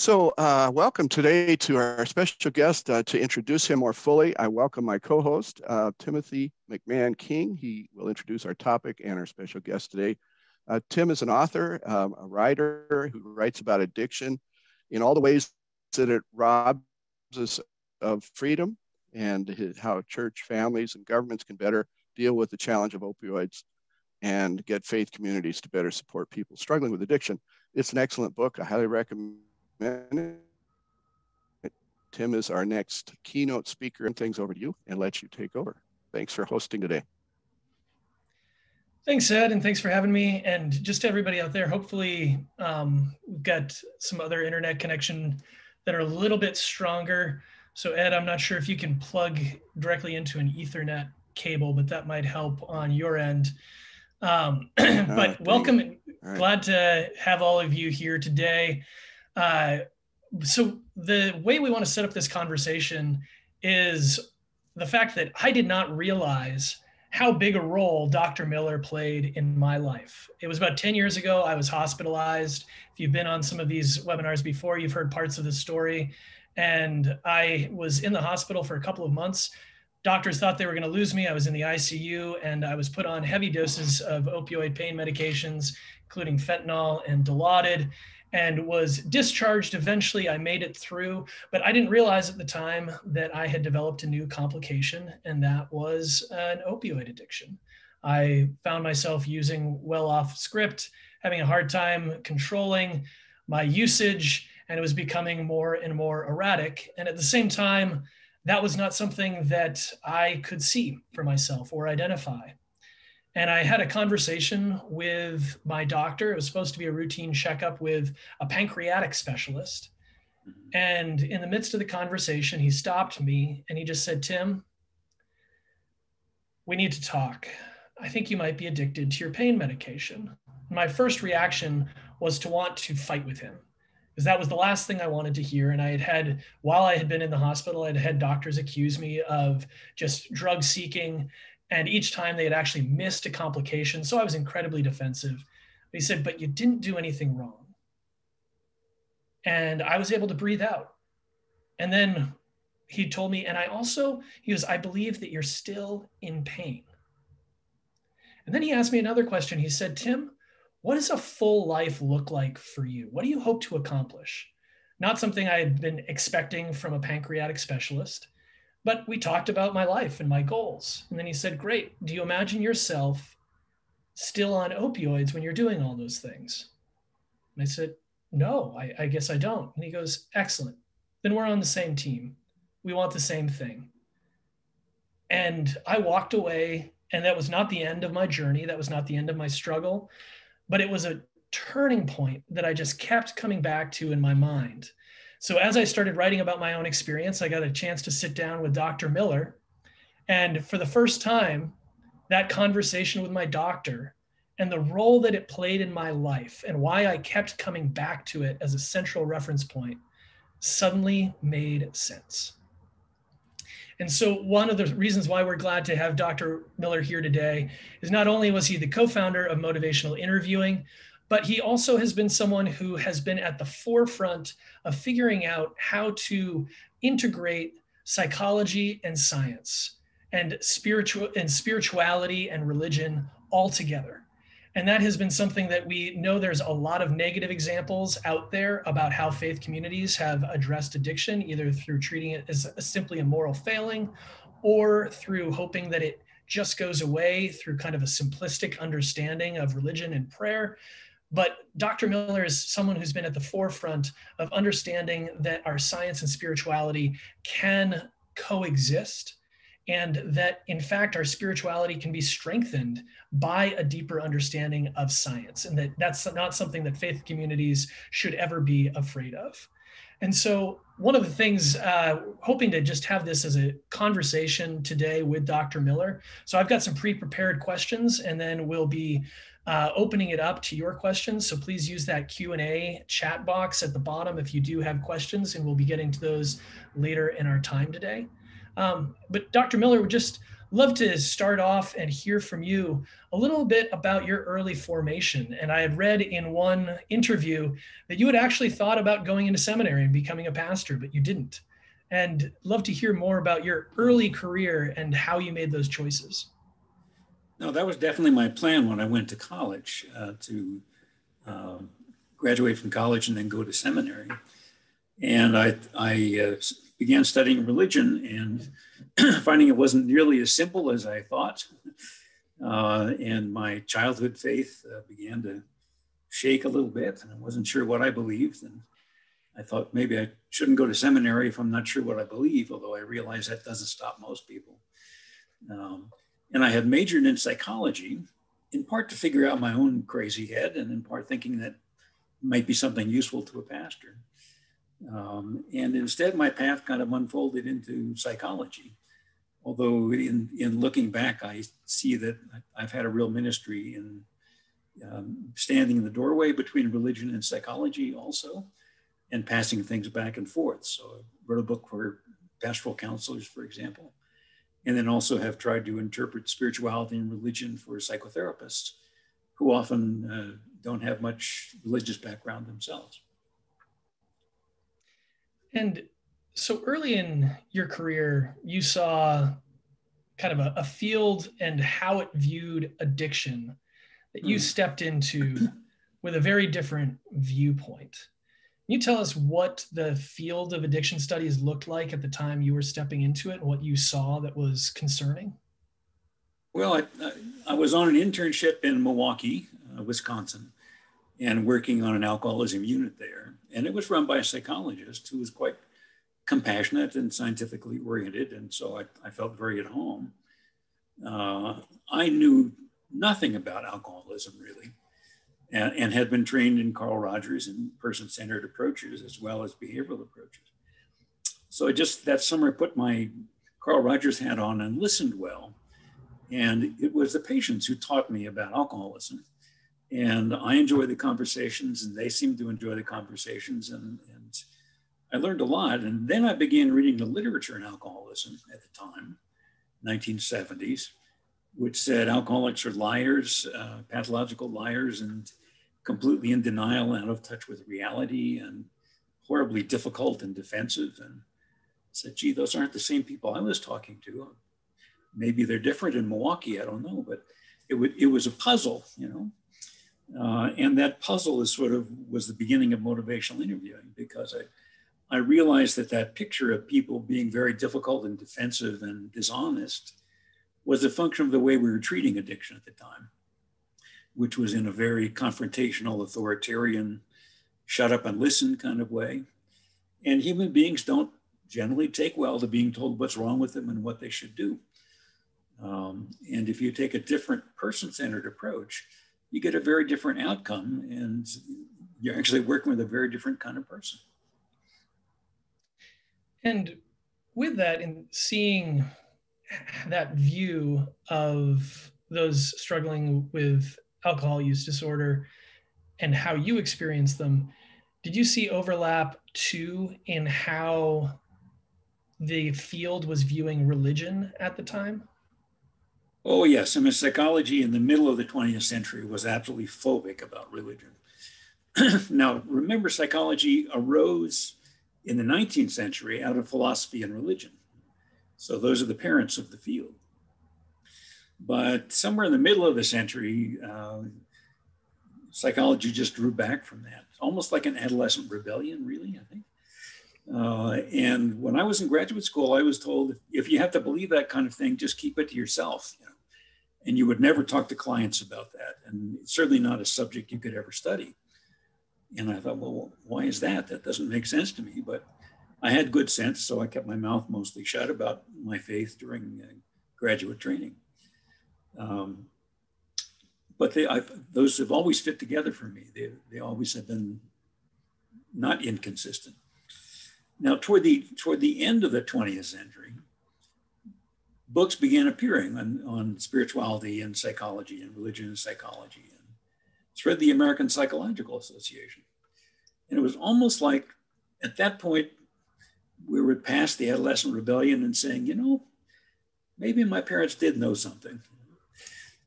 Welcome today to our special guest. To introduce him more fully, I welcome my co-host, Timothy McMahon King. He will introduce our topic and our special guest today. Tim is an author, a writer who writes about addiction in all the ways that it robs us of freedom and how church, families, and governments can better deal with the challenge of opioids and get faith communities to better support people struggling with addiction. It's an excellent book. I highly recommend it. Tim is our next keynote speaker, and things over to you and let you take over. Thanks for hosting today. Thanks, Ed, and thanks for having me. And just to everybody out there, hopefully we've got some other internet connection that are a little bit stronger. So Ed, I'm not sure if you can plug directly into an Ethernet cable, but that might help on your end. But welcome, right. Glad to have all of you here today. So the way we want to set up this conversation is the fact that I did not realize how big a role Dr. Miller played in my life. It was about 10 years ago. I was hospitalized. If you've been on some of these webinars before, you've heard parts of the story. And I was in the hospital for a couple of months. Doctors thought they were going to lose me. I was in the ICU and I was put on heavy doses of opioid pain medications, including fentanyl and Dilaudid, and was discharged. Eventually I made it through, but I didn't realize at the time that I had developed a new complication, and that was an opioid addiction. I found myself using well off script, having a hard time controlling my usage, and it was becoming more and more erratic. And at the same time, that was not something that I could see for myself or identify. And I had a conversation with my doctor. It was supposed to be a routine checkup with a pancreatic specialist. And in the midst of the conversation, he stopped me and he just said, "Tim, we need to talk. I think you might be addicted to your pain medication." My first reaction was to want to fight with him, because that was the last thing I wanted to hear. And while I had been in the hospital, I'd had doctors accuse me of just drug seeking. And each time they had actually missed a complication. So I was incredibly defensive. But he said, "But you didn't do anything wrong." And I was able to breathe out. And then he told me, he goes, "I believe that you're still in pain." And then he asked me another question. He said, "Tim, what does a full life look like for you? What do you hope to accomplish?" Not something I had been expecting from a pancreatic specialist, but we talked about my life and my goals. And then he said, "Great. Do you imagine yourself still on opioids when you're doing all those things?" And I said, "No, I guess I don't." And he goes, "Excellent. Then we're on the same team. We want the same thing." And I walked away, and that was not the end of my journey. That was not the end of my struggle. But it was a turning point that I just kept coming back to in my mind. So as I started writing about my own experience, I got a chance to sit down with Dr. Miller. And for the first time, that conversation with my doctor and the role that it played in my life and why I kept coming back to it as a central reference point suddenly made sense. And so one of the reasons why we're glad to have Dr. Miller here today is not only was he the co-founder of Motivational Interviewing, but he also has been someone who has been at the forefront of figuring out how to integrate psychology and science and spirituality and religion all together. And that has been something that we know there's a lot of negative examples out there about how faith communities have addressed addiction, either through treating it as simply a moral failing or through hoping that it just goes away through kind of a simplistic understanding of religion and prayer. But Dr. Miller is someone who's been at the forefront of understanding that our science and spirituality can coexist, and that in fact our spirituality can be strengthened by a deeper understanding of science, and that that's not something that faith communities should ever be afraid of. And so one of the things, hoping to just have this as a conversation today with Dr. Miller. So I've got some pre-prepared questions, and then we'll be opening it up to your questions. So please use that Q&A chat box at the bottom if you do have questions, and we'll be getting to those later in our time today. But Dr. Miller, would just love to start off and hear from you a little bit about your early formation. And I had read in one interview that you had actually thought about going into seminary and becoming a pastor, but you didn't. And love to hear more about your early career and how you made those choices. No, that was definitely my plan when I went to college, to graduate from college and then go to seminary. And I began studying religion and finding it wasn't nearly as simple as I thought. And my childhood faith began to shake a little bit, and I wasn't sure what I believed. And I thought maybe I shouldn't go to seminary if I'm not sure what I believe, although I realize that doesn't stop most people. And I had majored in psychology, in part to figure out my own crazy head, and in part thinking that it might be something useful to a pastor. And instead, my path kind of unfolded into psychology. Although in looking back, I see that I've had a real ministry in standing in the doorway between religion and psychology also, and passing things back and forth. So I wrote a book for pastoral counselors, for example, and then also have tried to interpret spirituality and religion for psychotherapists who often don't have much religious background themselves. And so early in your career, you saw kind of a field and how it viewed addiction that you stepped into with a very different viewpoint. Can you tell us what the field of addiction studies looked like at the time you were stepping into it and what you saw that was concerning? Well, I was on an internship in Milwaukee, Wisconsin, and working on an alcoholism unit there. And it was run by a psychologist who was quite compassionate and scientifically oriented. And so I felt very at home. I knew nothing about alcoholism really, and had been trained in Carl Rogers and person-centered approaches as well as behavioral approaches. So that summer I put my Carl Rogers hat on and listened well. And it was the patients who taught me about alcoholism. And I enjoyed the conversations, and they seemed to enjoy the conversations, and I learned a lot. And then I began reading the literature in alcoholism at the time, 1970s, which said alcoholics are liars, pathological liars, and completely in denial, out of touch with reality, and horribly difficult and defensive. And I said, gee, those aren't the same people I was talking to. Maybe they're different in Milwaukee, I don't know, but it was a puzzle, you know. And that puzzle was the beginning of motivational interviewing, because I realized that picture of people being very difficult and defensive and dishonest was a function of the way we were treating addiction at the time, which was in a very confrontational, authoritarian, shut up and listen kind of way. And human beings don't generally take well to being told what's wrong with them and what they should do. And if you take a different person-centered approach, you get a very different outcome, and you're actually working with a very different kind of person. And with that, and seeing that view of those struggling with alcohol use disorder and how you experience them, did you see overlap too in how the field was viewing religion at the time? Oh, yes. I mean, psychology in the middle of the 20th century was absolutely phobic about religion. Now, remember, psychology arose in the 19th century out of philosophy and religion. So those are the parents of the field. But somewhere in the middle of the century, psychology just drew back from that. Almost like an adolescent rebellion, really, I think. And when I was in graduate school, I was told, if you have to believe that kind of thing, just keep it to yourself. You know? And you would never talk to clients about that. And it's certainly not a subject you could ever study. And I thought, well, why is that? That doesn't make sense to me. But I had good sense, so I kept my mouth mostly shut about my faith during graduate training. But those have always fit together for me. They always have been not inconsistent. Now, toward the end of the 20th century, books began appearing on spirituality and psychology and religion and psychology, and through the American Psychological Association. And it was almost like, at that point, we were past the adolescent rebellion and saying, you know, maybe my parents did know something.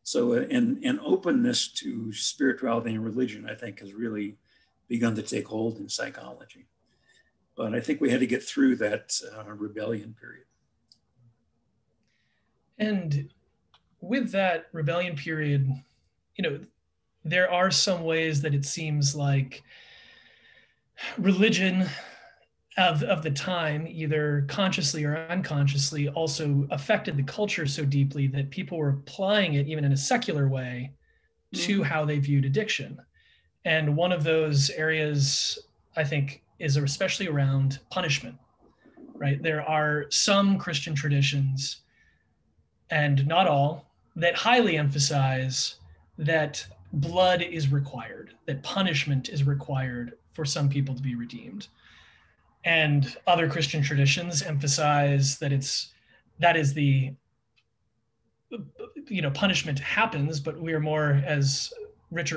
So, and openness to spirituality and religion, I think, has really begun to take hold in psychology. But I think we had to get through that rebellion period. And with that rebellion period, there are some ways that it seems like religion of the time, either consciously or unconsciously, also affected the culture so deeply that people were applying it even in a secular way to how they viewed addiction. And one of those areas, I think, is especially around punishment, right? There are some Christian traditions, and not all, that highly emphasize that blood is required, that punishment is required for some people to be redeemed. And other Christian traditions emphasize that punishment happens, but we are more, as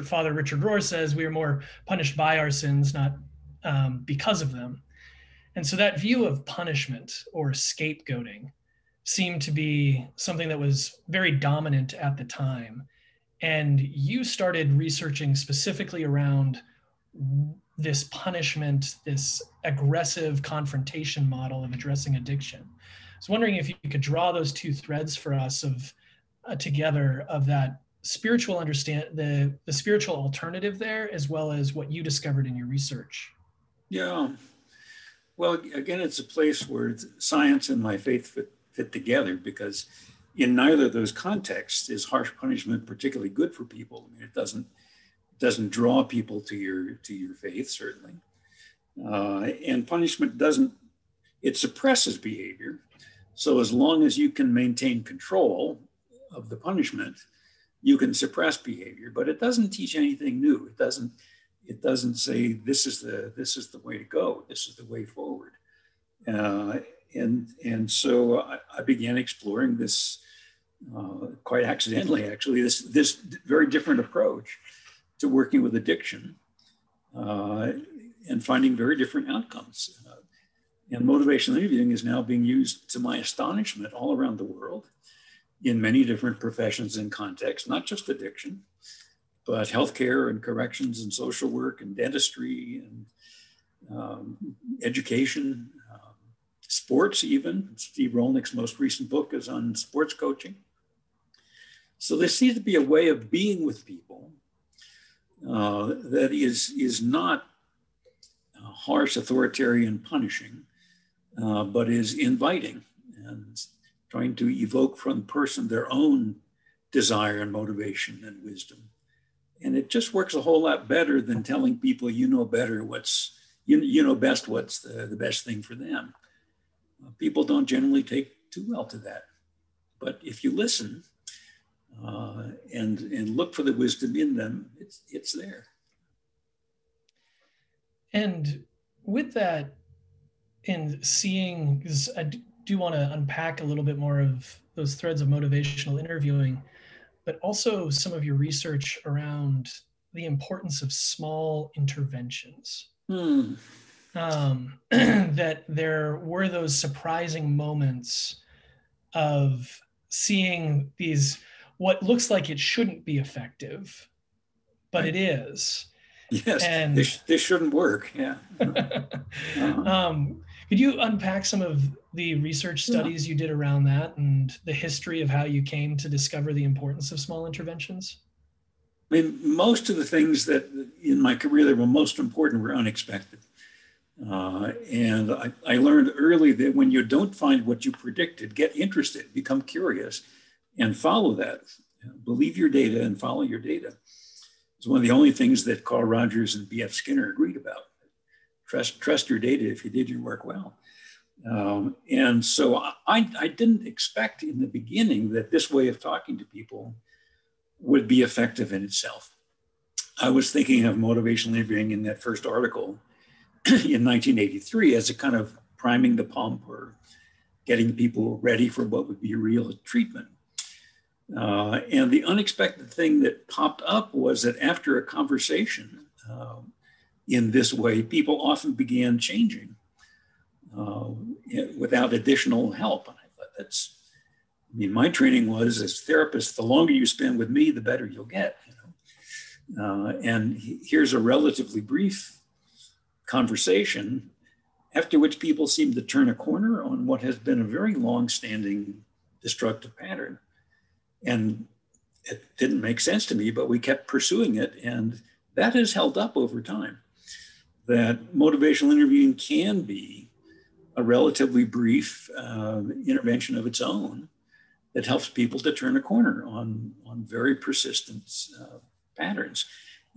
Father Richard Rohr says, we are more punished by our sins, not because of them. And so that view of punishment or scapegoating seemed to be something that was very dominant at the time. And you started researching specifically around this punishment, this aggressive confrontation model of addressing addiction. I was wondering if you could draw those two threads for us together of that spiritual the spiritual alternative there, as well as what you discovered in your research. Yeah. Well, again, it's a place where science and my faith fit together, because in neither of those contexts is harsh punishment particularly good for people. I mean, it doesn't draw people to your faith, certainly. And punishment it suppresses behavior. So as long as you can maintain control of the punishment, you can suppress behavior, but it doesn't teach anything new. It doesn't say this is the way to go. This is the way forward. And so I began exploring this quite accidentally, actually, this very different approach to working with addiction and finding very different outcomes. And motivational interviewing is now being used, to my astonishment, all around the world in many different professions and contexts, not just addiction, but healthcare and corrections and social work and dentistry and education, sports even. Steve Rolnick's most recent book is on sports coaching. So there seems to be a way of being with people that is not harsh, authoritarian, punishing, but is inviting and trying to evoke from the person their own desire and motivation and wisdom. And it just works a whole lot better than telling people you know better you know best what's the best thing for them. People don't generally take too well to that. But if you listen and look for the wisdom in them, it's there. And with that, in seeing, because I do want to unpack a little bit more of those threads of motivational interviewing, but also some of your research around the importance of small interventions. That there were those surprising moments of seeing these, what looks like it shouldn't be effective, but it is. Yes, and this shouldn't work. Yeah. Could you unpack some of the research studies you did around that and the history of how you came to discover the importance of small interventions? I mean, most of the things that in my career that were most important were unexpected. And I learned early that when you don't find what you predicted, get interested, become curious, and follow that. Believe your data and follow your data. It's one of the only things that Carl Rogers and B.F. Skinner agreed about. Trust your data if you did your work well. And so I didn't expect in the beginning that this way of talking to people would be effective in itself. I was thinking of motivational interviewing in that first article in 1983 as a kind of priming the pump or getting people ready for what would be a real treatment. And the unexpected thing that popped up was that after a conversation in this way, people often began changing without additional help. And I thought I mean, my training was as therapists, the longer you spend with me, the better you'll get. And here's a relatively brief conversation after which people seem to turn a corner on what has been a very long-standing destructive pattern. And it didn't make sense to me, but we kept pursuing it. And that has held up over time. That motivational interviewing can be a relatively brief intervention of its own that helps people to turn a corner on very persistent patterns,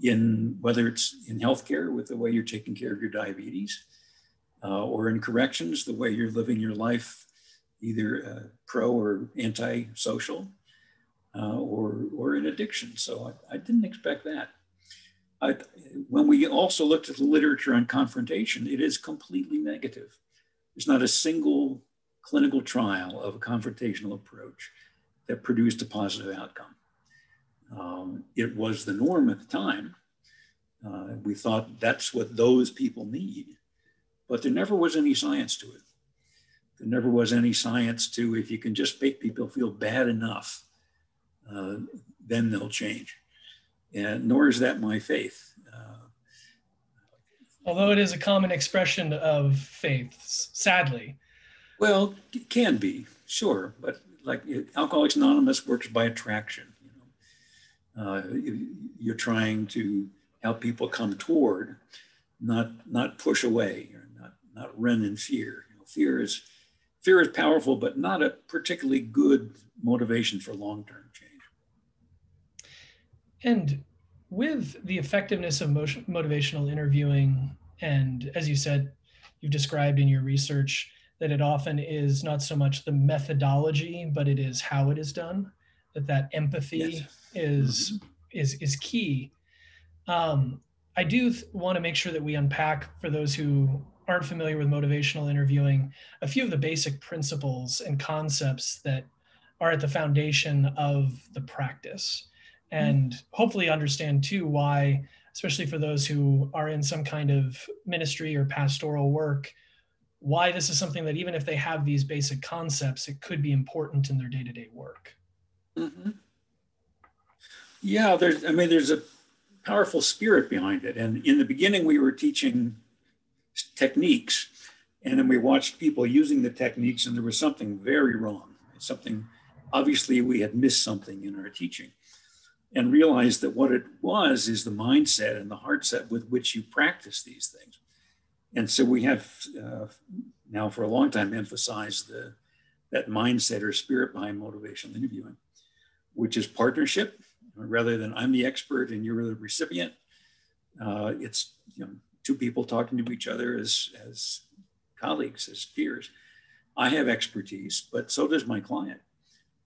in whether it's in healthcare with the way you're taking care of your diabetes, or in corrections, the way you're living your life, either pro or anti-social, or in addiction. So I didn't expect that. When we also looked at the literature on confrontation, it is completely negative. There's not a single clinical trial of a confrontational approach that produced a positive outcome. It was the norm at the time. We thought that's what those people need, but there never was any science to it. There never was any science to, if you can just make people feel bad enough, then they'll change. And nor is that my faith. Although it is a common expression of faith, sadly. Well, it can be, sure, but like Alcoholics Anonymous works by attraction. You're trying to help people come toward, not push away, or not run in fear. Fear is powerful, but not a particularly good motivation for long-term change. And with the effectiveness of motivational interviewing, and as you said, you've described in your research that it often is not so much the methodology, but it is how it is done, that empathy yes. is key. I do want to make sure that we unpack, for those who aren't familiar with motivational interviewing, a few of the basic principles and concepts that are at the foundation of the practice. And hopefully understand too why, especially for those who are in some kind of ministry or pastoral work, why this is something that even if they have these basic concepts, it could be important in their day-to-day work. Mm-hmm. Yeah, there's a powerful spirit behind it. And in the beginning, we were teaching techniques, and then we watched people using the techniques, and there was something very wrong. Obviously we had missed something in our teaching, and realized that what it was is the mindset and the heart set with which you practice these things. And so we have now for a long time emphasized that mindset or spirit behind motivational interviewing, which is partnership. Rather than I'm the expert and you're the recipient, it's two people talking to each other as colleagues, as peers. I have expertise, but so does my client.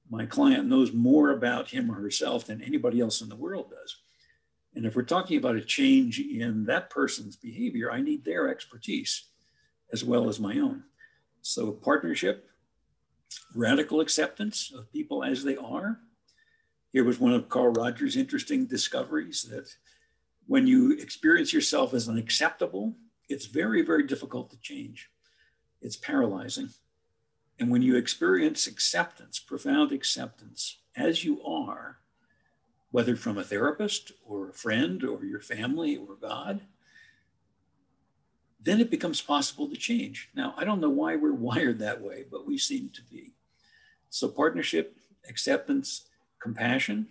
My client knows more about him or herself than anybody else in the world does. And if we're talking about a change in that person's behavior, I need their expertise as well as my own. So partnership, radical acceptance of people as they are. Here was one of Carl Rogers' interesting discoveries, that when you experience yourself as unacceptable, it's very, very difficult to change. It's paralyzing. And when you experience acceptance, profound acceptance, as you are, whether from a therapist or a friend or your family or God, then it becomes possible to change. Now, I don't know why we're wired that way, but we seem to be. So partnership, acceptance, compassion,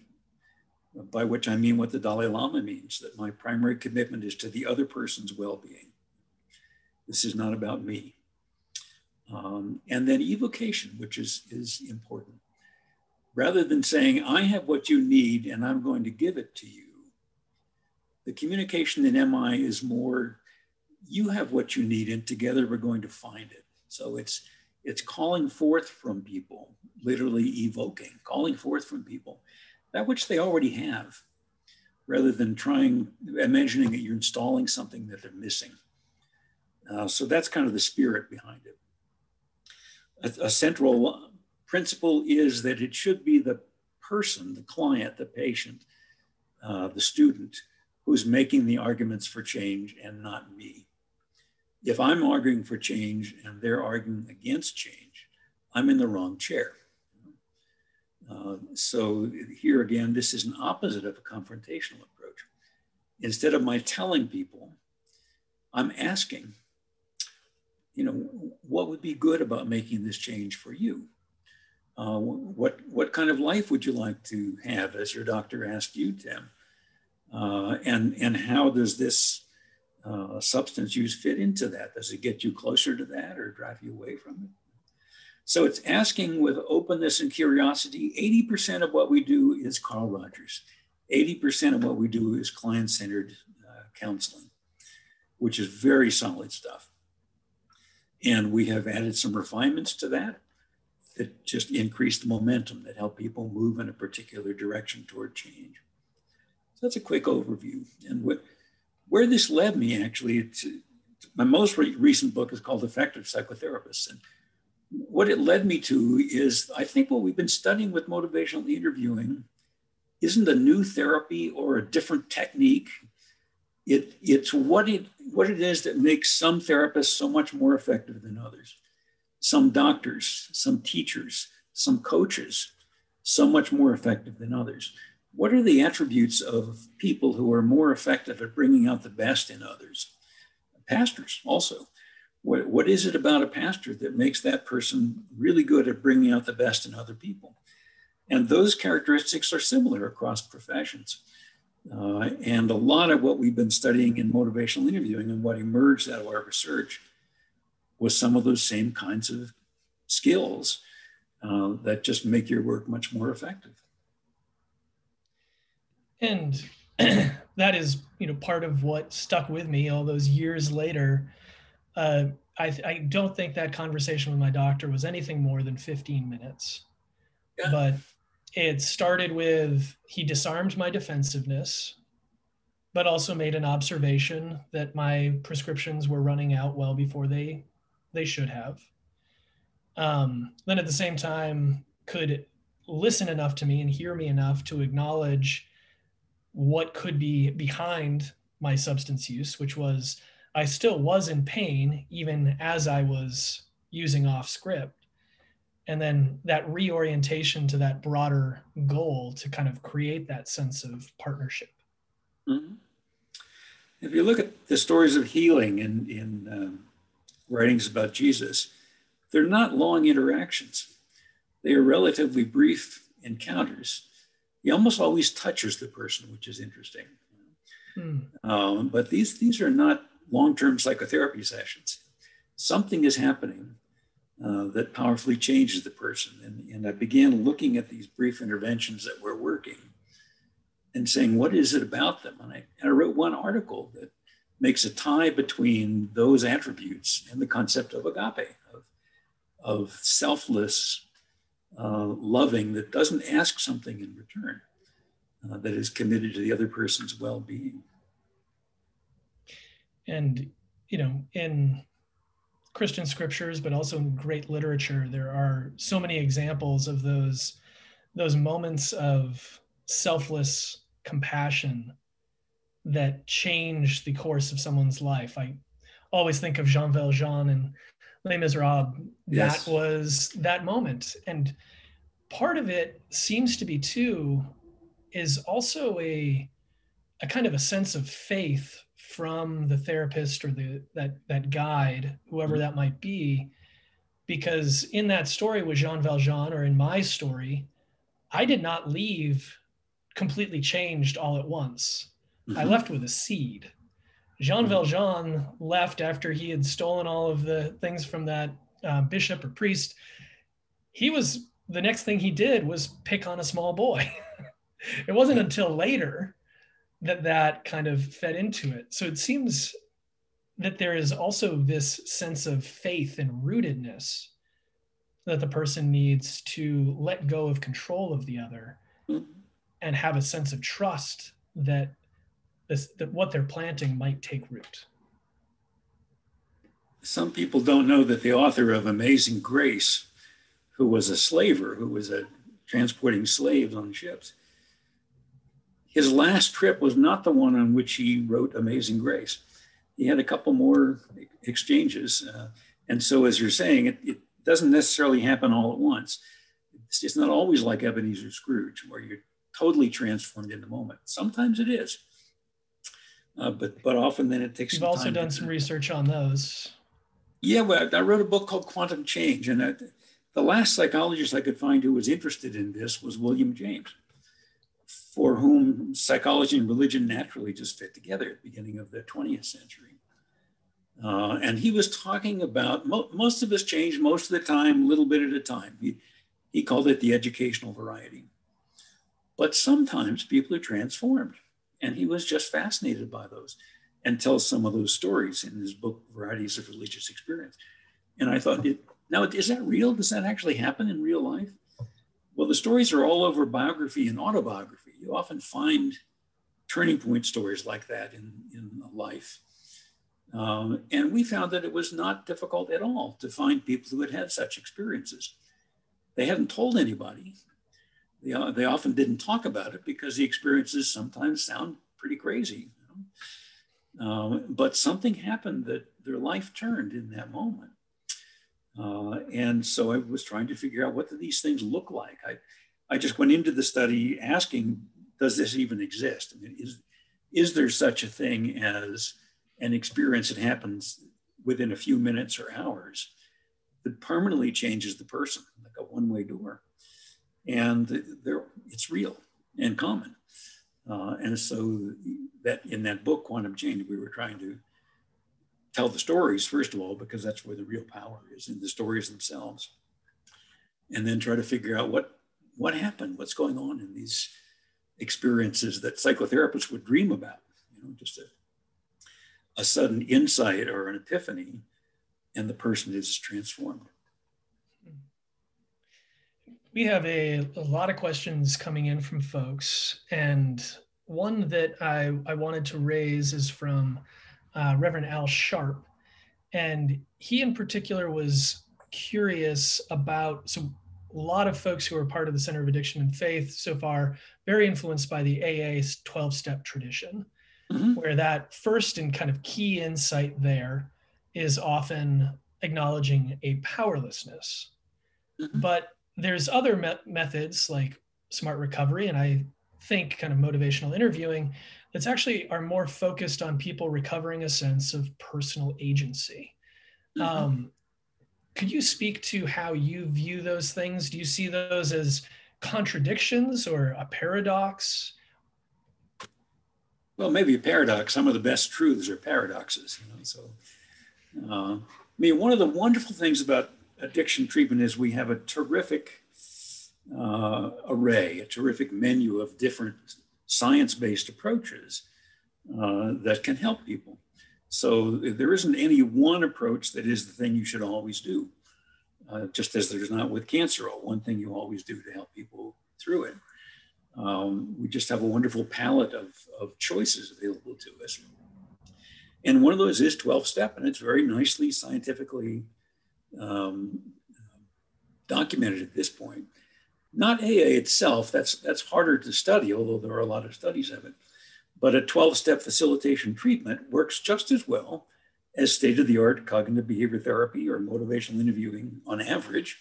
by which I mean what the Dalai Lama means, that my primary commitment is to the other person's well-being. This is not about me. And then evocation, which is important. Rather than saying, I have what you need and I'm going to give it to you, the communication in MI is more, you have what you need and together we're going to find it. So it's calling forth from people, literally evoking, calling forth from people that which they already have, rather than imagining that you're installing something that they're missing. So that's kind of the spirit behind it. A central principle is that it should be the person, the client, the patient, the student, who's making the arguments for change and not me. If I'm arguing for change and they're arguing against change, I'm in the wrong chair. So here again, this is an opposite of a confrontational approach. Instead of my telling people, I'm asking, what would be good about making this change for you? What kind of life would you like to have, as your doctor asked you, Tim? And how does this substance use fit into that? Does it get you closer to that or drive you away from it? So it's asking with openness and curiosity. 80% of what we do is Carl Rogers. 80% of what we do is client-centered counseling, which is very solid stuff. And we have added some refinements to that just increase the momentum, that help people move in a particular direction toward change. So that's a quick overview. And where this led me, actually, my most recent book is called Effective Psychotherapists. And what it led me to is, I think what we've been studying with motivational interviewing isn't a new therapy or a different technique. It's what it is that makes some therapists so much more effective than others. Some doctors, some teachers, some coaches, so much more effective than others. What are the attributes of people who are more effective at bringing out the best in others? Pastors also. What is it about a pastor that makes that person really good at bringing out the best in other people? And those characteristics are similar across professions. And a lot of what we've been studying in motivational interviewing and what emerged out of our research was some of those same kinds of skills that just make your work much more effective. And that is, part of what stuck with me all those years later. I don't think that conversation with my doctor was anything more than 15 minutes. Yeah. But it started with, he disarmed my defensiveness, but also made an observation that my prescriptions were running out well before they should have. Then at the same time, could listen enough to me and hear me enough to acknowledge what could be behind my substance use, which was I still was in pain even as I was using off script. And then that reorientation to that broader goal to kind of create that sense of partnership. Mm-hmm. If you look at the stories of healing in writings about Jesus, they're not long interactions. They are relatively brief encounters. He almost always touches the person, which is interesting. But these are not long-term psychotherapy sessions. Something is happening that powerfully changes the person. And I began looking at these brief interventions that were working and saying, what is it about them? And I wrote one article that makes a tie between those attributes and the concept of agape, of selfless loving that doesn't ask something in return, that is committed to the other person's well-being. And, in Christian scriptures, but also in great literature, there are so many examples of those moments of selfless compassion that change the course of someone's life. I always think of Jean Valjean and Les Miserables. Yes. That was that moment. And part of it seems to be too, is also a kind of a sense of faith from the therapist or that guide, whoever that might be, because in that story with Jean Valjean, or in my story, I did not leave completely changed all at once. Mm-hmm. I left with a seed. Jean Valjean left after he had stolen all of the things from that bishop or priest. The next thing he did was pick on a small boy. It wasn't until later that kind of fed into it. So it seems that there is also this sense of faith and rootedness that the person needs to let go of control of the other and have a sense of trust that what they're planting might take root. Some people don't know that the author of Amazing Grace, who was a slaver, who was transporting slaves on ships, his last trip was not the one on which he wrote Amazing Grace. He had a couple more exchanges. And so, as you're saying, it doesn't necessarily happen all at once. It's not always like Ebenezer Scrooge, where you're totally transformed in the moment. Sometimes it is, but often then it takes You've some time. You've also done some research on those. Yeah, well, I wrote a book called Quantum Change, and the last psychologist I could find who was interested in this was William James, for whom psychology and religion naturally just fit together at the beginning of the 20th century. And he was talking about most of us change most of the time, a little bit at a time. He called it the educational variety. But sometimes people are transformed. And he was just fascinated by those and tells some of those stories in his book, Varieties of Religious Experience. And I thought, now, is that real? Does that actually happen in real life? Well, the stories are all over biography and autobiography. You often find turning point stories like that in life. And we found that it was not difficult at all to find people who had had such experiences. They hadn't told anybody. They often didn't talk about it because the experiences sometimes sound pretty crazy. But something happened that their life turned in that moment. And so I was trying to figure out, what do these things look like? I just went into the study asking, does this even exist? I mean, is there such a thing as an experience that happens within a few minutes or hours that permanently changes the person, like a one-way door? And it's real and common. And so that in that book, Quantum Change, we were trying to tell the stories, first of all, because that's where the real power is, in the stories themselves. And then try to figure out what happened, what's going on in these experiences that psychotherapists would dream about, just a sudden insight or an epiphany, and the person is transformed. We have a lot of questions coming in from folks, and one that I wanted to raise is from Reverend Al Sharp, and he in particular was curious about, so a lot of folks who are part of the Center of Addiction and Faith so far, very influenced by the AA 12-step tradition, where that first and kind of key insight there is often acknowledging a powerlessness. But there's other methods like smart recovery, and I think kind of motivational interviewing, that's actually are more focused on people recovering a sense of personal agency. Could you speak to how you view those things? Do you see those as contradictions or a paradox? Well, maybe a paradox. Some of the best truths are paradoxes. I mean, one of the wonderful things about addiction treatment is we have a terrific array, a terrific menu of different science-based approaches that can help people. So there isn't any one approach that is the thing you should always do, just as there's not with cancer, or one thing you always do to help people through it. We just have a wonderful palette of choices available to us. And one of those is 12-step, and it's very nicely scientifically documented at this point. Not AA itself, that's harder to study, although there are a lot of studies of it. But a 12-step facilitation treatment works just as well as state-of-the-art cognitive behavior therapy or motivational interviewing on average,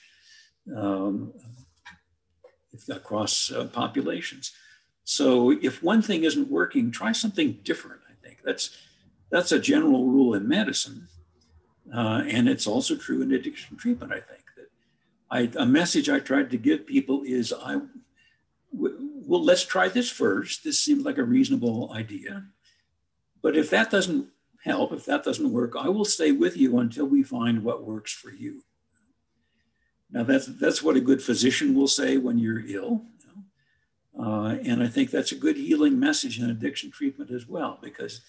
across populations. So if one thing isn't working, try something different, I think. That's a general rule in medicine. And it's also true in addiction treatment, I think. That a message I tried to give people is, well, let's try this first. This seems like a reasonable idea. But if that doesn't help, if that doesn't work, I will stay with you until we find what works for you. Now, that's what a good physician will say when you're ill. And I think that's a good healing message in addiction treatment as well, because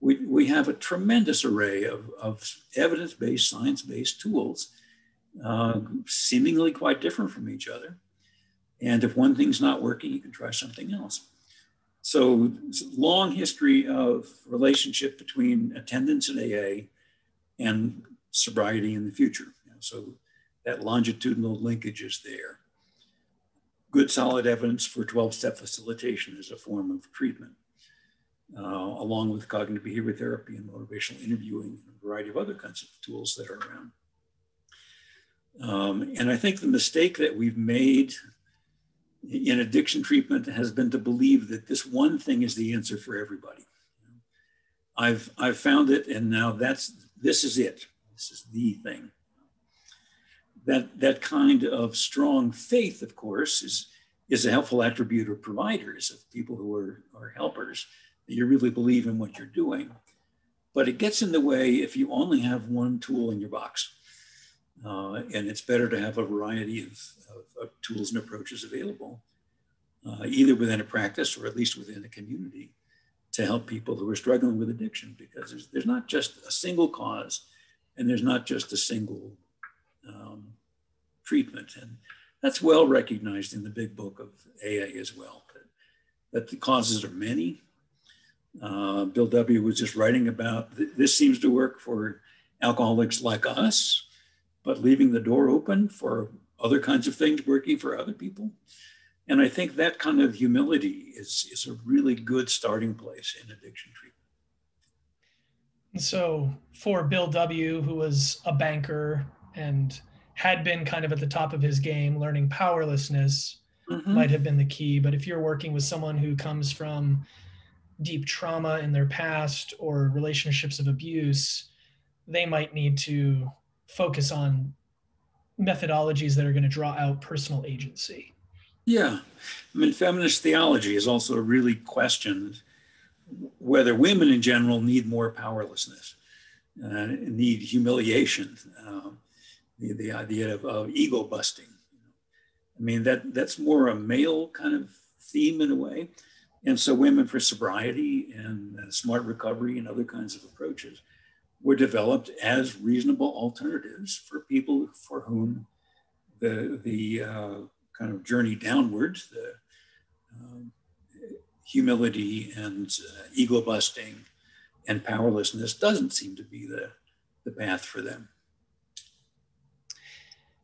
we have a tremendous array of evidence-based, science-based tools, seemingly quite different from each other. And if one thing's not working, you can try something else. So it's a long history of relationship between attendance at AA and sobriety in the future. So that longitudinal linkage is there. Good solid evidence for 12-step facilitation as a form of treatment, along with cognitive behavior therapy and motivational interviewing and a variety of other kinds of tools that are And I think the mistake that we've made in addiction treatment has been to believe that this one thing is the answer for everybody. I've found it, and now this is it. This is the thing. That kind of strong faith, of course, is a helpful attribute of providers, of people who are helpers. You really believe in what you're doing. But it gets in the way if you only have one tool in your box. And it's better to have a variety of tools and approaches available, either within a practice or at least within a community, to help people who are struggling with addiction, because there's not just a single cause and there's not just a single treatment. And that's well recognized in the big book of AA as well, that the causes are many. Bill W. was just writing about this seems to work for alcoholics like us, but leaving the door open for other kinds of things working for other people. And I think that kind of humility is a really good starting place in addiction treatment. So for Bill W., who was a banker and had been kind of at the top of his game, learning powerlessness might have been the key. But if you're working with someone who comes from deep trauma in their past or relationships of abuse, they might need to focus on methodologies that are going to draw out personal agency. Yeah. I mean, feminist theology has also really questioned whether women in general need more powerlessness, need humiliation, the idea of ego busting. I mean, that's more a male kind of theme in a way. And so women for sobriety and smart recovery and other kinds of approaches were developed as reasonable alternatives for people for whom the kind of journey downwards, the humility and ego busting and powerlessness doesn't seem to be the path for them.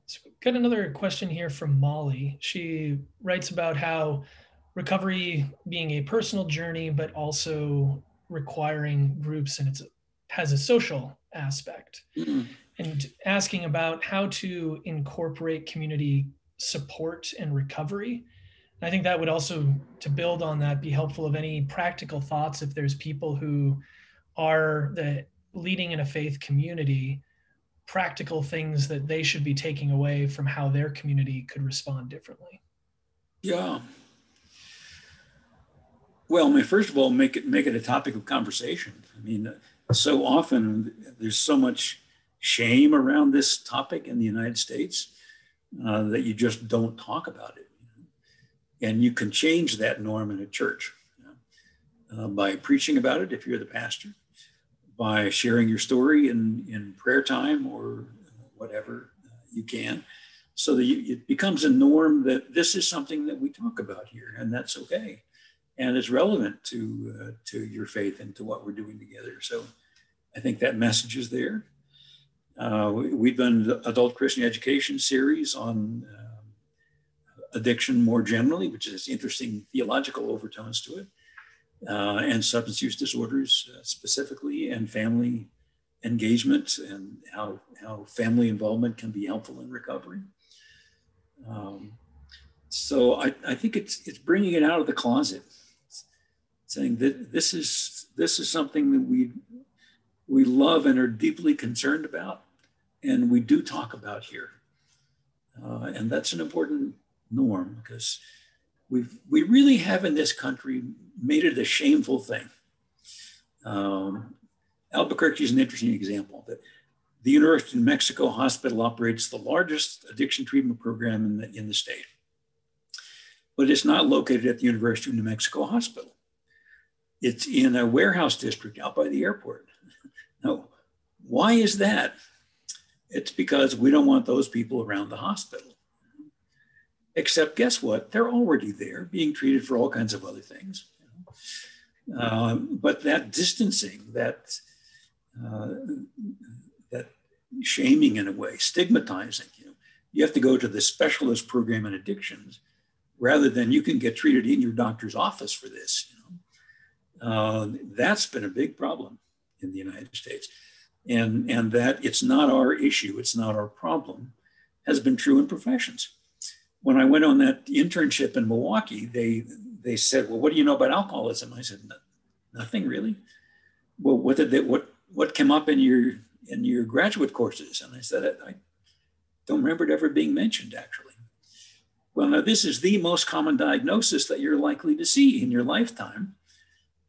So got another question here from Molly. She writes about how recovery being a personal journey, but also requiring groups, and it has a social aspect. And asking about how to incorporate community support and recovery. I think that would also, to build on that, be helpful of any practical thoughts if there's people who are leading in a faith community, practical things that they should be taking away from how their community could respond differently. Yeah. Well, I mean, first of all, make it a topic of conversation. I mean, so often there's so much shame around this topic in the United States that you just don't talk about it. And you can change that norm in a church by preaching about it if you're the pastor, by sharing your story in prayer time or whatever you can, so that it becomes a norm that this is something that we talk about here, and that's okay. And it's relevant to your faith and to what we're doing together. So I think that message is there. We've done the adult Christian education series on addiction more generally, which has interesting theological overtones to it, and substance use disorders specifically, and family engagement and how family involvement can be helpful in recovery. So I think it's bringing it out of the closet, saying that this is something that we love and are deeply concerned about, and we do talk about here. And that's an important norm, because we really have in this country made it a shameful thing. Albuquerque is an interesting example. That the University of New Mexico Hospital operates the largest addiction treatment program in the state, but it's not located at the University of New Mexico Hospital. It's in a warehouse district out by the airport. Now, why is that? It's because we don't want those people around the hospital. Except, guess what? They're already there, being treated for all kinds of other things. But that distancing, that shaming in a way, stigmatizing, you have to go to the specialist program in addictions, rather than you can get treated in your doctor's office for this. That's been a big problem in the United States, and that it's not our issue, it's not our problem, has been true in professions. When I went on that internship in Milwaukee, they said, well, what do you know about alcoholism? I said, nothing really. Well, what came up in your graduate courses? And I said, I don't remember it ever being mentioned, actually. Well, now this is the most common diagnosis that you're likely to see in your lifetime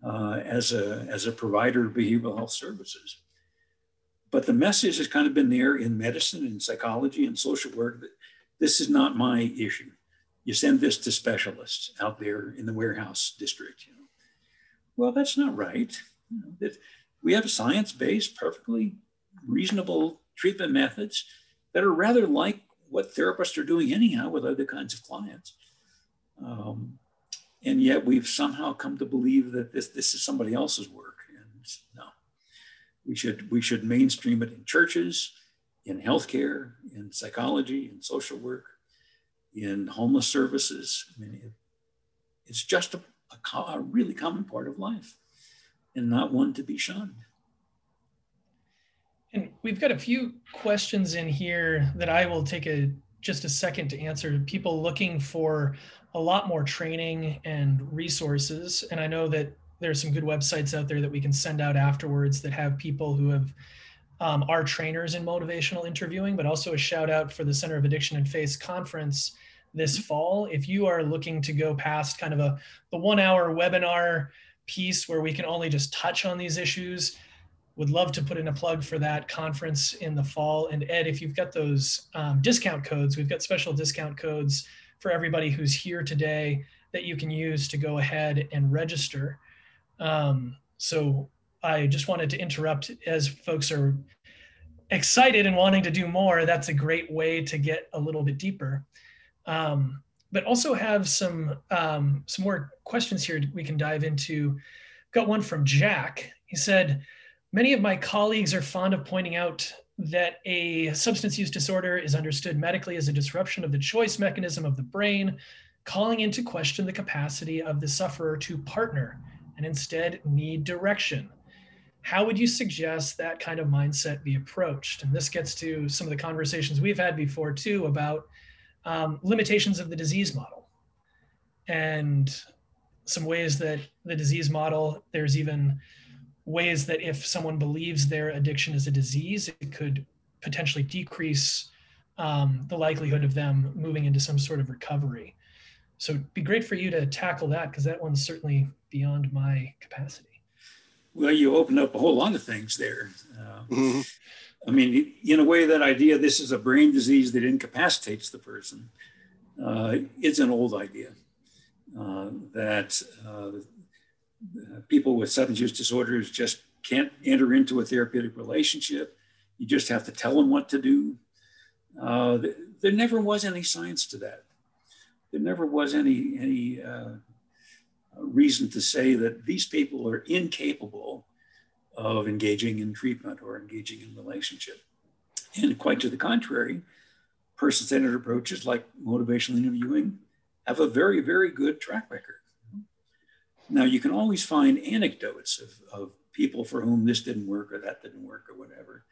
as a provider of behavioral health services. But the message has kind of been there in medicine and psychology and social work that this is not my issue. You send this to specialists out there in the warehouse district. Well, that's not right. We have science-based, perfectly reasonable treatment methods that are rather like what therapists are doing anyhow with other kinds of clients. And yet we've somehow come to believe that this is somebody else's work. And no, we should mainstream it in churches, in healthcare, in psychology, in social work, in homeless services. I mean, it's just a really common part of life and not one to be shunned. And we've got a few questions in here that I will take just a second to answer. People looking for a lot more training and resources. And I know that there's some good websites out there that we can send out afterwards that have people who have are trainers in motivational interviewing, but also a shout out for the Center of Addiction and Faith conference this fall. If you are looking to go past kind of the 1 hour webinar piece where we can only just touch on these issues, would love to put in a plug for that conference in the fall. And Ed, if you've got those discount codes, we've got special discount codes for everybody who's here today that you can use to go ahead and register. So I just wanted to interrupt as folks are excited and wanting to do more. That's a great way to get a little bit deeper. But also have some more questions here we can dive into. Got one from Jack. He said, many of my colleagues are fond of pointing out that a substance use disorder is understood medically as a disruption of the choice mechanism of the brain, calling into question the capacity of the sufferer to partner and instead need direction. How would you suggest that kind of mindset be approached? And this gets to some of the conversations we've had before too about limitations of the disease model and some ways that the disease model, there's even ways that if someone believes their addiction is a disease, it could potentially decrease the likelihood of them moving into some sort of recovery. So it'd be great for you to tackle that, because that one's certainly beyond my capacity. Well, you opened up a whole lot of things there. I mean, in a way, that idea, this is a brain disease that incapacitates the person, it's an old idea. That people with substance use disorders just can't enter into a therapeutic relationship. You just have to tell them what to do. There never was any science to that. There never was any reason to say that these people are incapable of engaging in treatment or engaging in relationship. And quite to the contrary, person-centered approaches like motivational interviewing have a very, very good track record. Now, you can always find anecdotes of people for whom this didn't work or that didn't work or whatever.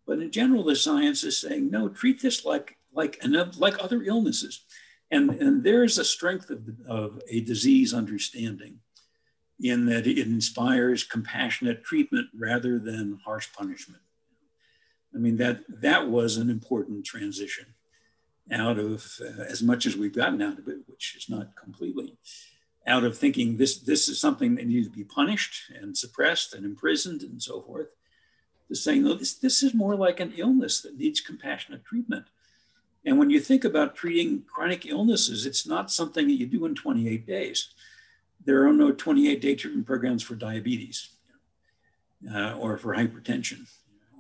But in general, the science is saying, no, treat this like other illnesses. And there's a strength of a disease understanding in that it inspires compassionate treatment rather than harsh punishment. I mean, that was an important transition out of, as much as we've gotten out of it, which is not completely, out of thinking this is something that needs to be punished and suppressed and imprisoned and so forth, to saying, no, this is more like an illness that needs compassionate treatment. And when you think about treating chronic illnesses, it's not something that you do in 28 days. There are no 28-day treatment programs for diabetes or for hypertension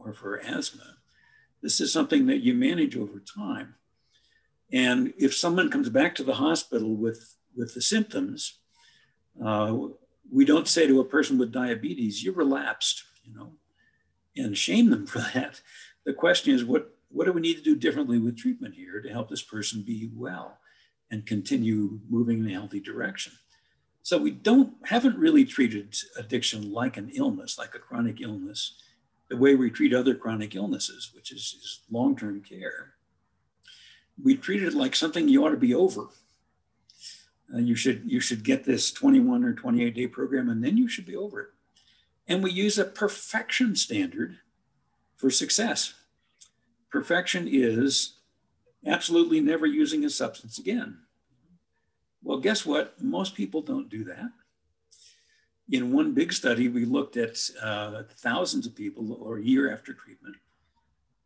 or for asthma. This is something that you manage over time. And if someone comes back to the hospital with the symptoms, we don't say to a person with diabetes, you relapsed, and shame them for that. The question is, what do we need to do differently with treatment here to help this person be well and continue moving in a healthy direction? So we haven't really treated addiction like an illness, like a chronic illness, the way we treat other chronic illnesses, which is long-term care. we treated it like something you ought to be over. You should get this 21 or 28 day program, and then you should be over it. And we use a perfection standard for success. Perfection is absolutely never using a substance again. Well, guess what? Most people don't do that. In one big study, we looked at thousands of people or a year after treatment,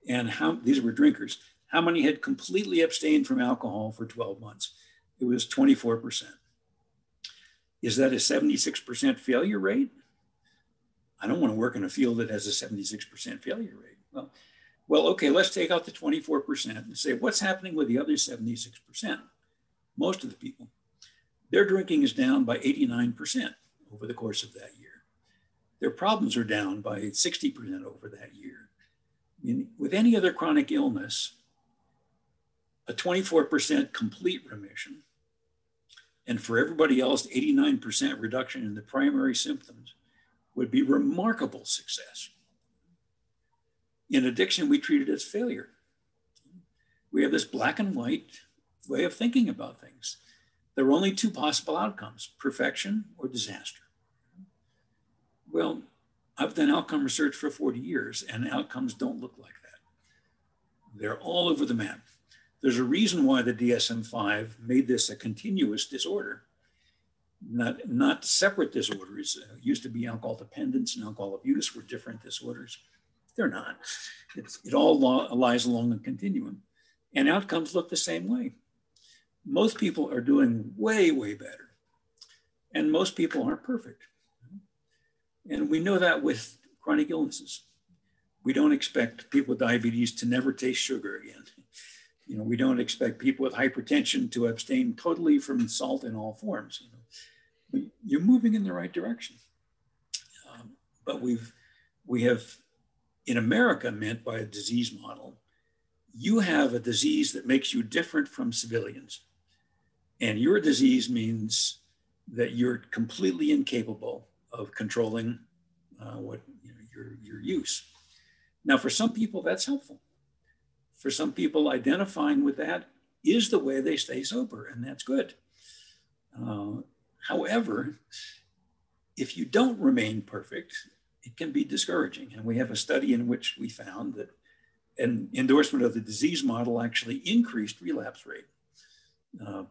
and these were drinkers. How many had completely abstained from alcohol for 12 months? It was 24%. Is that a 76% failure rate? I don't want to work in a field that has a 76% failure rate. Well, okay, let's take out the 24% and say, what's happening with the other 76%? Most of the people, their drinking is down by 89% over the course of that year. Their problems are down by 60% over that year. I mean, with any other chronic illness, a 24% complete remission, and for everybody else, 89% reduction in the primary symptoms would be remarkable success. In addiction, we treat it as failure. We have this black and white way of thinking about things. There are only two possible outcomes, perfection or disaster. Well, I've done outcome research for 40 years, and outcomes don't look like that. They're all over the map. There's a reason why the DSM-5 made this a continuous disorder, not separate disorders. It used to be alcohol dependence and alcohol abuse were different disorders. They're not. It all lies along a continuum. And outcomes look the same way. Most people are doing way, way better. And most people aren't perfect. And we know that with chronic illnesses. We don't expect people with diabetes to never taste sugar again. You know, we don't expect people with hypertension to abstain totally from salt in all forms. You know, you're moving in the right direction. But we have, in America, meant by a disease model, you have a disease that makes you different from civilians. And your disease means that you're completely incapable of controlling your use. Now, for some people, that's helpful. For some people, identifying with that is the way they stay sober, and that's good. However, if you don't remain perfect, it can be discouraging. And we have a study in which we found that an endorsement of the disease model actually increased relapse rate.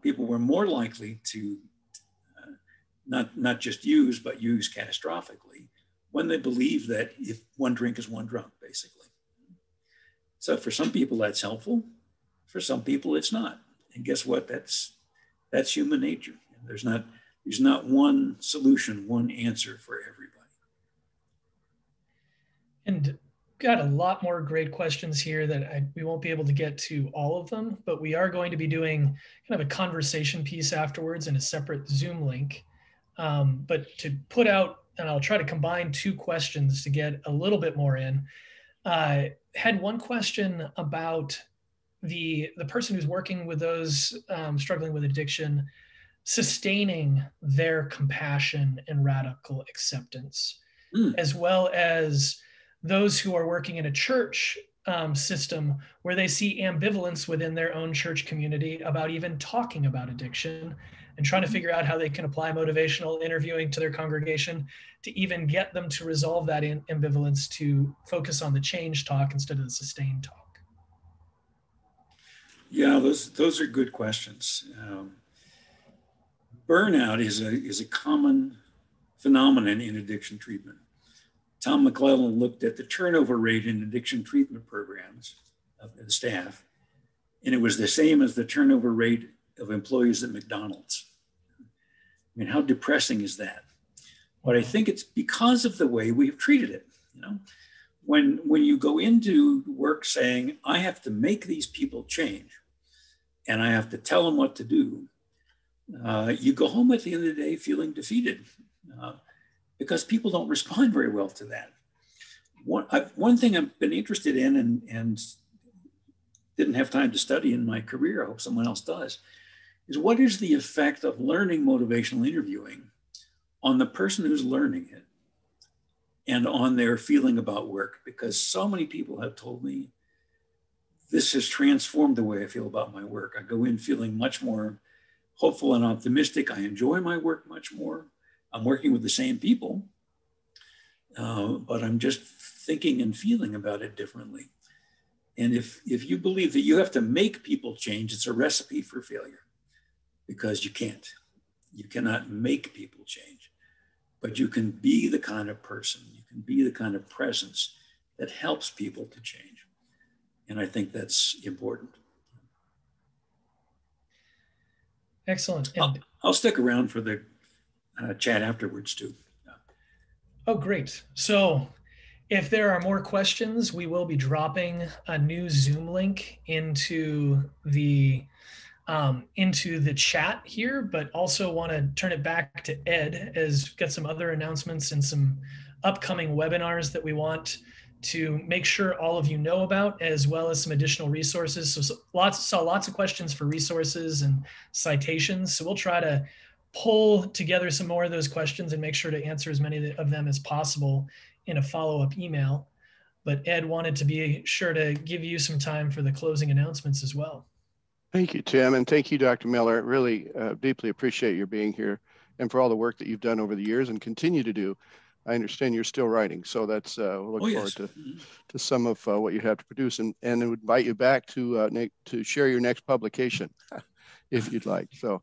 People were more likely to not just use, but use catastrophically when they believe that if one drink is one drunk, basically. So for some people that's helpful. For some people it's not. And guess what? That's human nature. There's not one solution, one answer for everybody. And got a lot more great questions here that we won't be able to get to all of them, but we are going to be doing kind of a conversation piece afterwards in a separate Zoom link. But to put out, and I'll try to combine two questions to get a little bit more in. Had one question about the person who's working with those struggling with addiction, sustaining their compassion and radical acceptance, as well as those who are working in a church system where they see ambivalence within their own church community about even talking about addiction and trying to figure out how they can apply motivational interviewing to their congregation to even get them to resolve that ambivalence to focus on the change talk instead of the sustained talk. Yeah, those are good questions. Burnout is a common phenomenon in addiction treatment. Tom McClellan looked at the turnover rate in addiction treatment programs of the staff, and it was the same as the turnover rate of employees at McDonald's. I mean, how depressing is that? But I think it's because of the way we've treated it. You know, when you go into work saying, I have to make these people change, and I have to tell them what to do, you go home at the end of the day feeling defeated. Because people don't respond very well to that. One thing I've been interested in and didn't have time to study in my career, I hope someone else does, is what is the effect of learning motivational interviewing on the person who's learning it and on their feeling about work? Because so many people have told me this has transformed the way I feel about my work. I go in feeling much more hopeful and optimistic. I enjoy my work much more. I'm working with the same people, but I'm just thinking and feeling about it differently. And if you believe that you have to make people change, it's a recipe for failure, because you can't. You cannot make people change, but you can be the kind of person, you can be the kind of presence that helps people to change. And I think that's important. Excellent. I'll stick around for the chat afterwards too. Oh, great. So if there are more questions, we will be dropping a new Zoom link into the chat here, but also want to turn it back to Ed, as we've got some other announcements and some upcoming webinars that we want to make sure all of you know about, as well as some additional resources. So lots of questions for resources and citations. So we'll try to pull together some more of those questions and make sure to answer as many of them as possible in a follow-up email. But Ed wanted to be sure to give you some time for the closing announcements as well. Thank you, Tim, and thank you, Dr. Miller. Really deeply appreciate your being here and for all the work that you've done over the years and continue to do. I understand you're still writing, so that's we'll look forward to some of what you have to produce, and invite you back to share your next publication if you'd like. So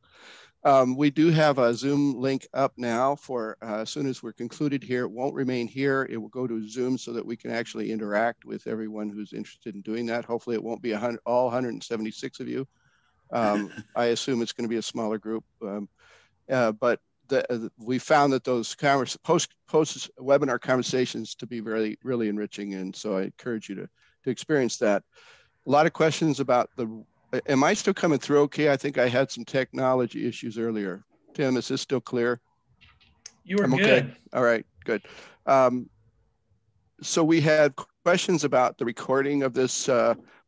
we do have a Zoom link up now for as soon as we're concluded here. It won't remain here. It will go to Zoom so that we can actually interact with everyone who's interested in doing that. Hopefully it won't be all 176 of you. I assume it's going to be a smaller group, but we found that those post-webinar conversations to be really enriching, and so I encourage you to experience that. A lot of questions about am I still coming through okay? I think I had some technology issues earlier. Tim, is this still clear? You are good. Okay. All right, good. So we had questions about the recording of this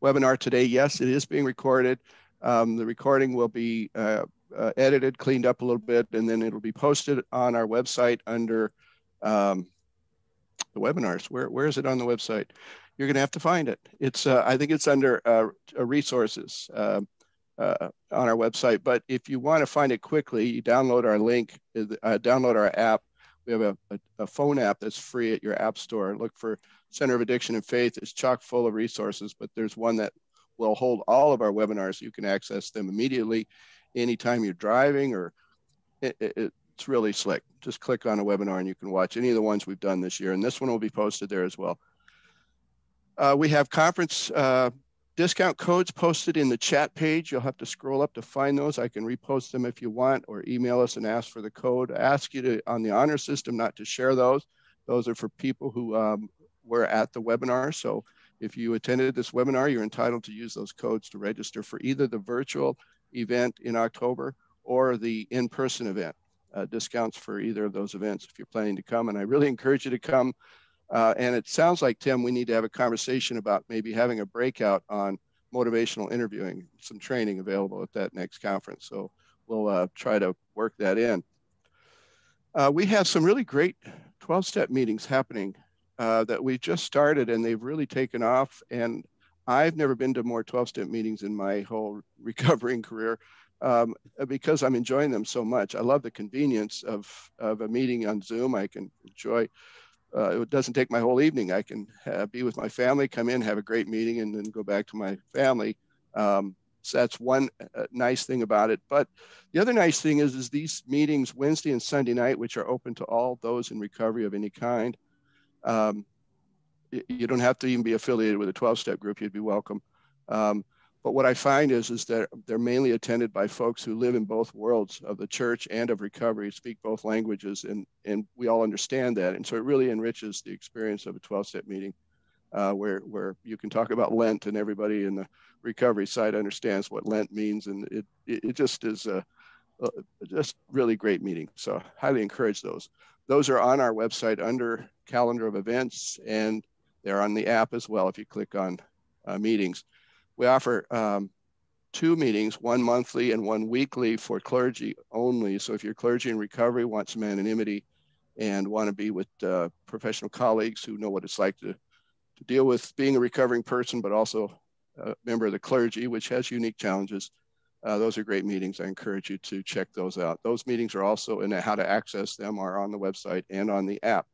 webinar today. Yes, it is being recorded. The recording will be edited, cleaned up a little bit, and then it'll be posted on our website under the webinars. Where is it on the website? You're going to have to find it. It's I think it's under resources on our website. But if you want to find it quickly, you download our link, download our app. We have a phone app that's free at your app store. Look for Center of Addiction and Faith. It's chock full of resources, but there's one that will hold all of our webinars. You can access them immediately anytime you're driving, or it's really slick. Just click on a webinar and you can watch any of the ones we've done this year. And this one will be posted there as well. We have conference discount codes posted in the chat page. You'll have to scroll up to find those. I can repost them if you want, or email us and ask for the code. I ask you to, on the honor system, not to share those. Those are for people who were at the webinar. So if you attended this webinar, you're entitled to use those codes to register for either the virtual event in October or the in-person event. Discounts for either of those events if you're planning to come. And I really encourage you to come. And it sounds like, Tim, we need to have a conversation about maybe having a breakout on motivational interviewing, some training available at that next conference. So we'll try to work that in. We have some really great 12-step meetings happening that we just started, and they've really taken off. And I've never been to more 12-step meetings in my whole recovering career because I'm enjoying them so much. I love the convenience of a meeting on Zoom. I can enjoy. It doesn't take my whole evening. I can be with my family, come in, have a great meeting, and then go back to my family. So that's one nice thing about it. But the other nice thing is these meetings Wednesday and Sunday night, which are open to all those in recovery of any kind. You don't have to even be affiliated with a 12-step group. You'd be welcome. But what I find is that they're mainly attended by folks who live in both worlds of the church and of recovery, speak both languages, and we all understand that. And so it really enriches the experience of a 12-step meeting where you can talk about Lent and everybody in the recovery side understands what Lent means. And it just is a just really great meeting. So highly encourage those. Those are on our website under calendar of events, and they're on the app as well if you click on meetings. We offer 2 meetings, one monthly and one weekly for clergy only. So if you're clergy in recovery, want some anonymity, and want to be with professional colleagues who know what it's like to deal with being a recovering person, but also a member of the clergy, which has unique challenges. Those are great meetings. I encourage you to check those out. Those meetings are also, and how to access them are on the website and on the app.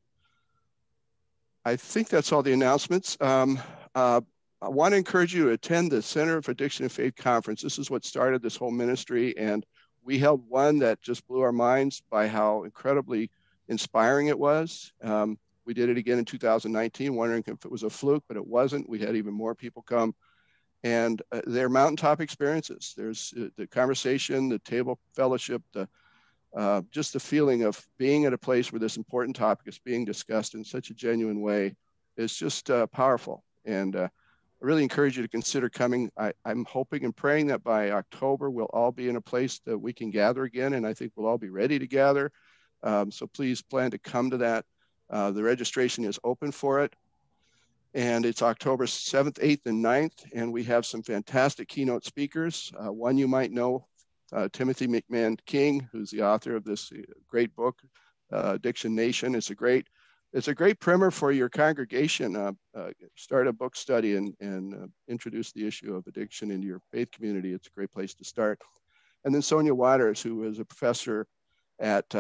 I think that's all the announcements. I want to encourage you to attend the Center for Addiction and Faith Conference. This is what started this whole ministry, and we held one that just blew our minds by how incredibly inspiring it was. We did it again in 2019, wondering if it was a fluke, but it wasn't. We had even more people come, and they're mountaintop experiences. There's the conversation, the table fellowship, just the feeling of being at a place where this important topic is being discussed in such a genuine way is just powerful. And I really encourage you to consider coming. I'm hoping and praying that by October, we'll all be in a place that we can gather again, and I think we'll all be ready to gather. So please plan to come to that. The registration is open for it, and it's October 7th, 8th, and 9th, and we have some fantastic keynote speakers. One you might know, Timothy McMahon King, who's the author of this great book, Addiction Nation. It's a great primer for your congregation. Start a book study and introduce the issue of addiction into your faith community. It's a great place to start. And then Sonia Waters, who is a professor at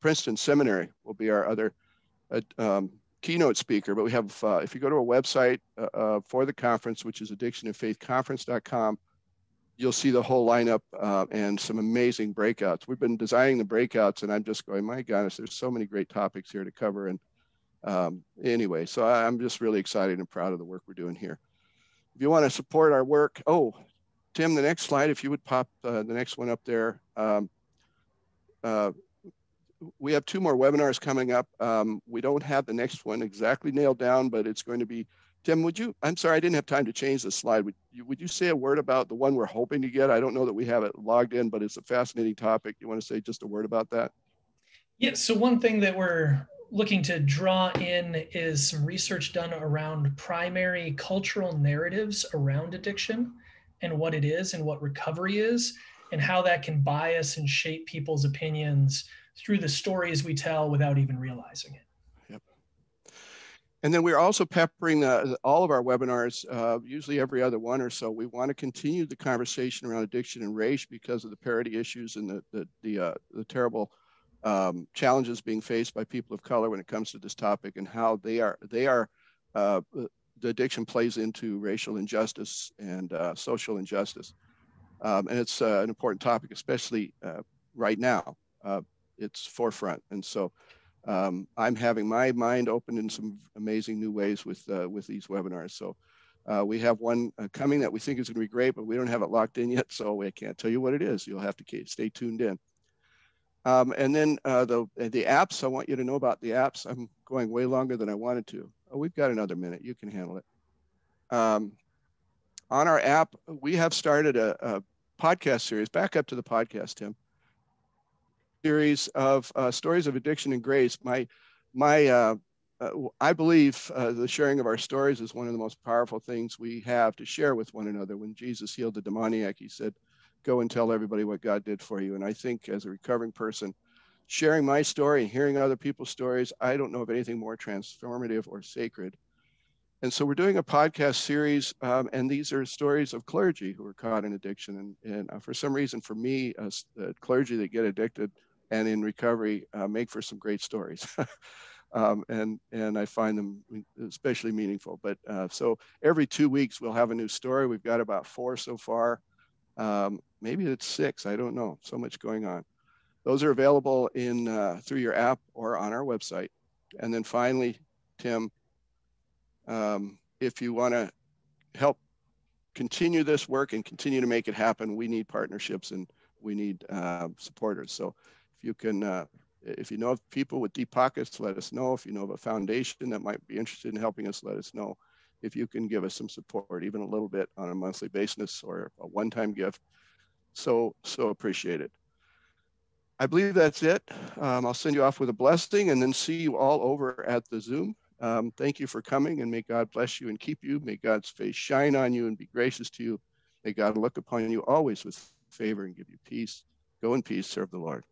Princeton Seminary, will be our other keynote speaker. But we have, if you go to our website for the conference, which is addictionandfaithconference.com, you'll see the whole lineup and some amazing breakouts. We've been designing the breakouts, and I'm just going, my goodness, there's so many great topics here to cover. And anyway, so I'm just really excited and proud of the work we're doing here. If you want to support our work, Tim, the next slide, if you would pop the next one up there. We have 2 more webinars coming up. We don't have the next one exactly nailed down, but it's going to be, Tim, I'm sorry, I didn't have time to change the slide. Would you say a word about the one we're hoping to get? I don't know that we have it logged in, but it's a fascinating topic. You want to say just a word about that? Yeah, so one thing that we're looking to draw in is some research done around primary cultural narratives around addiction and what it is and what recovery is, and how that can bias and shape people's opinions through the stories we tell without even realizing it. Yep. And then we're also peppering all of our webinars, usually every other one or so. We want to continue the conversation around addiction and race because of the parity issues and the terrible challenges being faced by people of color when it comes to this topic, and how the addiction plays into racial injustice and social injustice. And it's an important topic, especially right now. It's forefront. And so I'm having my mind opened in some amazing new ways with these webinars. So we have one coming that we think is going to be great, but we don't have it locked in yet, so I can't tell you what it is. You'll have to stay tuned in. And then the apps, I want you to know about the apps. I'm going way longer than I wanted to. Oh, we've got another minute. You can handle it. On our app, we have started a podcast series. Back up to the podcast, Tim. Series of stories of addiction and grace. I believe the sharing of our stories is one of the most powerful things we have to share with one another. When Jesus healed the demoniac, he said, "Go and tell everybody what God did for you." And I think as a recovering person, sharing my story and hearing other people's stories, I don't know of anything more transformative or sacred. And so we're doing a podcast series, and these are stories of clergy who are caught in addiction. And for some reason, for me, clergy that get addicted and in recovery make for some great stories. And I find them especially meaningful. But so every 2 weeks, we'll have a new story. We've got about 4 so far. Maybe it's 6, I don't know, so much going on. Those are available through your app or on our website. And then finally, Tim, if you want to help continue this work and continue to make it happen, we need partnerships and we need supporters. So if you can, if you know of people with deep pockets, let us know. If you know of a foundation that might be interested in helping us, let us know. If you can give us some support, even a little bit on a monthly basis or a one-time gift, so appreciate it. I believe that's it. I'll send you off with a blessing and then see you all over at the Zoom. Thank you for coming, and may God bless you and keep you. May God's face shine on you and be gracious to you. May God look upon you always with favor and give you peace. Go in peace, serve the Lord.